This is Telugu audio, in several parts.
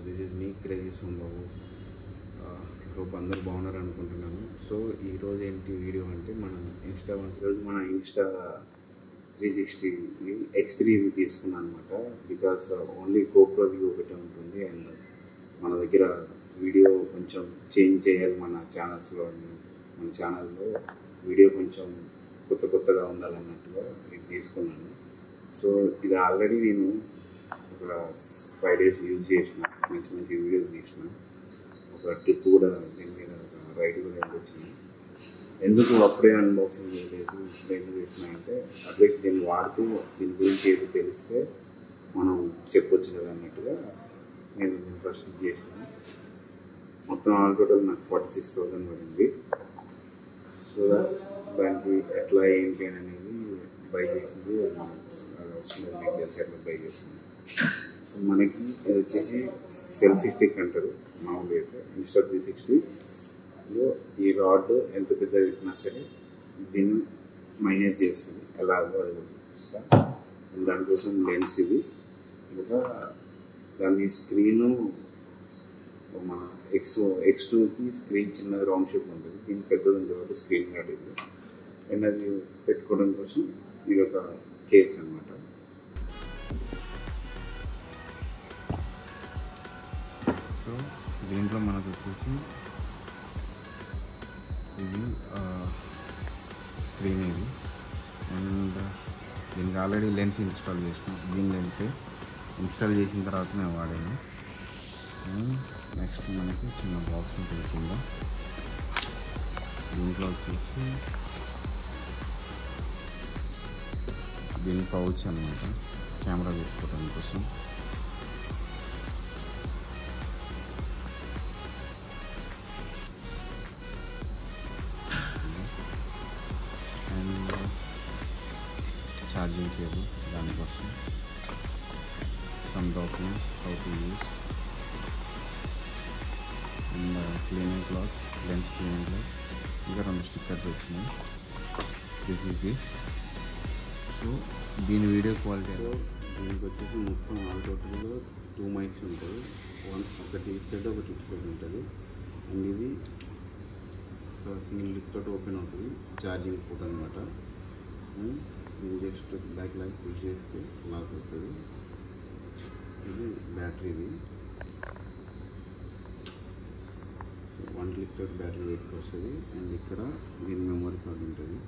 This is me crazy Somababu. Hope అందరూ బాగున్నారు అనుకుంటున్నాను. సో ఈరోజు ఏంటి వీడియో అంటే ఈరోజు మన ఇన్స్టా 360 X3 తీసుకున్నాను అనమాట. బికాస్ ఓన్లీ GoPro వ్యూ ఒకటే ఉంటుంది అండ్ మన దగ్గర వీడియో కొంచెం చేంజ్ చేయాలి. మన ఛానల్లో వీడియో కొంచెం కొత్తగా ఉండాలన్నట్టుగా ఇది తీసుకున్నాను. సో ఇది ఆల్రెడీ నేను ఒక 5 days యూజ్ చేసిన, మంచి వీడియోస్ తీసిన, ఒక ట్రిప్ కూడా దీని మీద రైడ్ కూడా వెళ్ళొచ్చిన. ఎందుకు అప్పుడే అన్బాక్సింగ్ చేయలేదు, ఇప్పుడు ఎందుకు చేసిన అంటే అట్లీస్ట్ దీన్ని వాడుతూ దీని గురించి ఏదో తెలిస్తే మనం చెప్పొచ్చు కదా అన్నట్టుగా నేను దీన్ని ఫస్ట్ చేసిన. మొత్తం ఆల్ టోటల్ నాకు 46,000 పడింది. సో దానికి ఎట్లా ఏంటి అనేది బై చేసింది వస్తుంది, మీకు తెలిసి ఎట్లా బై చేసింది. మనకి ఇది వచ్చేసి సెల్ఫీ స్టిక్ అంటారు మామూలుగా అయితే. ఇన్స్టా 360లో ఈ రాడ్ ఎంత పెద్ద పెట్టినా సరే దీన్ని మైనస్ చేస్తుంది, ఎలాగో అది చూపిస్తా. దానికోసం లెన్స్ ఇది. ఇంకా దాని స్క్రీను మన X2కి స్క్రీన్ చిన్నది రౌండ్ షేప్ ఉంటుంది, దీనికి పెద్దది ఉంది కాబట్టి స్క్రీన్ గార్డ్ ఇది. అండ్ అది పెట్టుకోవడం కోసం ఇది ఒక కేస్ అనమాట. సో దీంట్లో మనకు వచ్చేసి ఇది స్క్రీన్ ఇది. అండ్ దీనికి ఆల్రెడీ లెన్స్ ఇన్స్టాల్ చేసిన, దీని లెన్సే ఇన్స్టాల్ చేసిన తర్వాత నేను వాడాను. నెక్స్ట్ మనకి చిన్న బాక్స్ ఉంటుంది కింద. దీంట్లో వచ్చేసి దీని పౌచ్ అనమాట, కెమెరా పెట్టుకోవడం కోసం. అండ్ ఛార్జింగ్ కేబుల్ దానికోసం. Some documents how to use and cleaning cloth, lens cleaning cloth. ఇంకా 2 స్టిక్కర్స్ వచ్చినాయి. This is the. సో దీని వీడియో క్వాలిటీ దీనికి వచ్చేసి మొత్తం ఆల్ టోటల్గా 2 మైక్స్ ఉంటాయి. ఒకటి ఇటు సైడ్ ఒకటి ఇటు సైడ్ ఉంటుంది. అండ్ ఇది సింగిల్ లిక్ తోటి ఓపెన్ అవుతుంది, ఛార్జింగ్ పోర్ట్ అనమాట. ఇది జస్ట్ బ్యాక్ పుష్ చేస్తే లాక్ అవుతుంది. ఇది బ్యాటరీది. 1 లిక్ తోటి బ్యాటరీ వెయిట్కి వస్తుంది. అండ్ ఇక్కడ దీని మెమరీ కార్డు ఉంటుంది,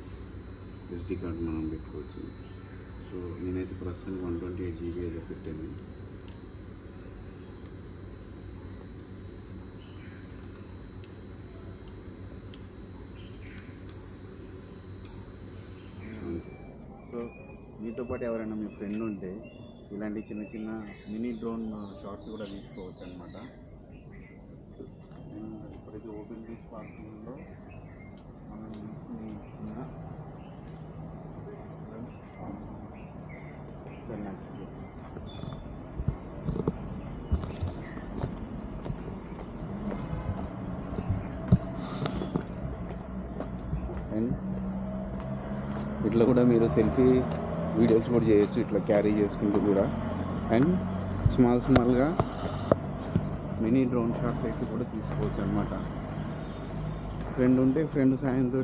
SD కార్డు మనం పెట్టుకోవచ్చు. సో నేనైతే ప్రస్తుతానికి 128 GB అయితే పెట్టాను. సో మీతో పాటు ఎవరైనా మీ ఫ్రెండ్ ఉంటే ఇలాంటి చిన్న మినీ డ్రోన్ షాట్స్ కూడా తీసుకోవచ్చు అనమాట. ఇప్పుడైతే ఓపెన్ బీచ్ పార్కింగ్లో మనం అండ్ ఇట్లా కూడా మీరు సెల్ఫీ వీడియోస్ కూడా చేయొచ్చు, ఇట్లా క్యారీ చేసుకుంటూ కూడా. అండ్ స్మాల్గా మినీ డ్రోన్ షాట్స్ అయితే కూడా తీసుకోవచ్చు అనమాట. ఫ్రెండ్ ఉంటే ఫ్రెండ్ సాయంతో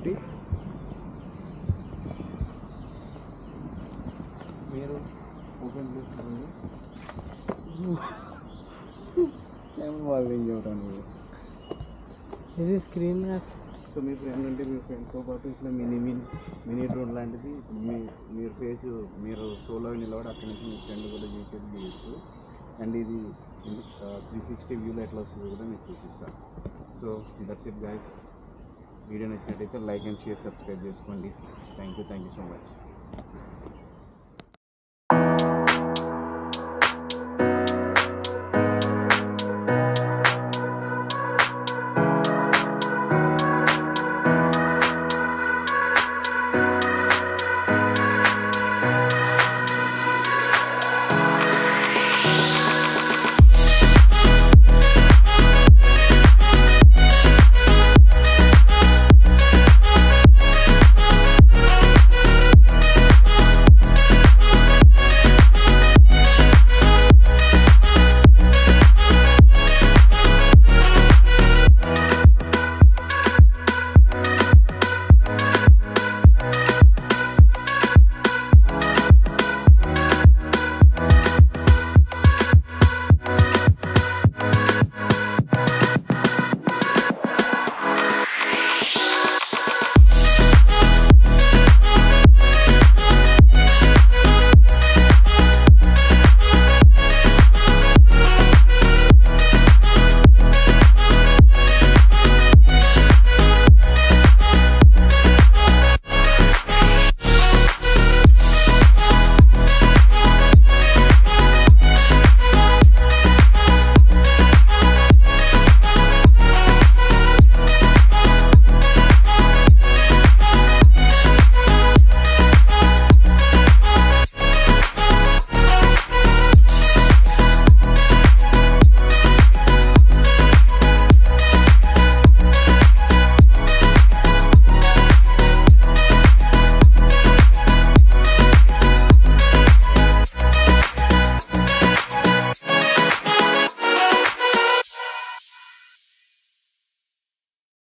మీరు ఓపెన్ చేసుకోండి. వాళ్ళు ఏం చెప్పాను ఇది స్క్రీన్. సో మీ ఫ్రెండ్ ఉంటే మీ ఫ్రెండ్తో పాటు ఇట్లా మినీ డ్రోన్ లాంటిది మీరు సోలోగా నిలబడి అక్కడి నుంచి మీ ఫ్రెండ్ కూడా చేసేది చేయొచ్చు. అండ్ ఇది 360 వ్యూలో ఎట్లా వస్తుందో కూడా మీకు చూపిస్తాను. So that's it guys. Video నచ్చినట్టయితే లైక్ అండ్ షేర్, సబ్స్క్రైబ్ చేసుకోండి. Thank you so much.